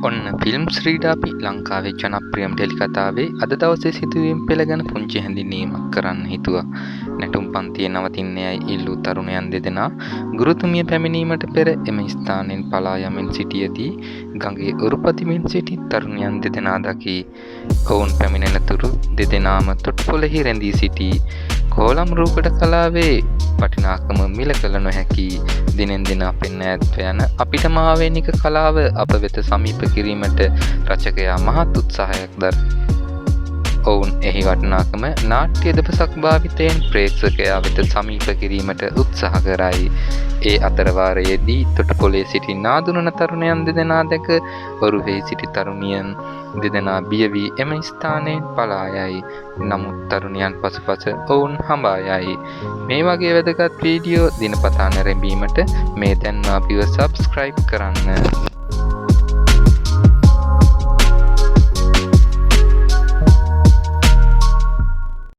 ඔන්න ෆිල්ම් ශ්‍රීඩාපි ලංකාවේ ජනප්‍රියම ටෙලි කතාවේ අද දවසේ සිදුවීම් පෙළ ගැන පුංචි හැඳින්වීමක් කරන්න හිතුවා. නැටුම් පන්තියේ නවතින්නේයි ඉල්ලූ තරුණයන් දෙදෙනා ගුරුතුමිය පැමිණීමට පෙර එම ස්ථානයෙන් පලා යමින් සිටියදී ගඟේ උරුපදිමින් සිටි තරුණයන් දෙදෙනා දකි. ඔවුන් පැමිණෙනතුරු දෙදෙනාම තොටුපොළෙහි රැඳී සිටී. කෝලම් රූකඩ කලාවේ වටිනාකම මිල කළ නොහැකි. දිනෙන් දින අපෙන් ඈත්ව යන අපිටම ආවේනික කලාව අප වෙත සමීප කිරීමට රචකයා මහත් උත්සාහයක් දරයි. ඔවුන් එහි වටිනාකම නාට්‍ය දෙපසක් භාවිතයෙන් ප්‍රේක්ෂකයා වෙත සමීප කිරීමට උත්සාහ කරයි. ඒ අතරවාරයේදී තොටුපොළේ සිටි නාඳුනන තරුණයන් දෙදෙනා දැක ඔරුවෙහි සිටි තරුණියන් දෙදෙනා බිය වී එම ස්ථානයෙන් පලා යයි. නමුත් තරුණියන් පසුපස ඔවුන් හඹා යයි. මේ වගේ වැදගත් වීඩියෝ දිනපතා නැරඹීමට මේ දැන්ම අපිව සබ්ස්ක්‍රයිබ් කරන්න.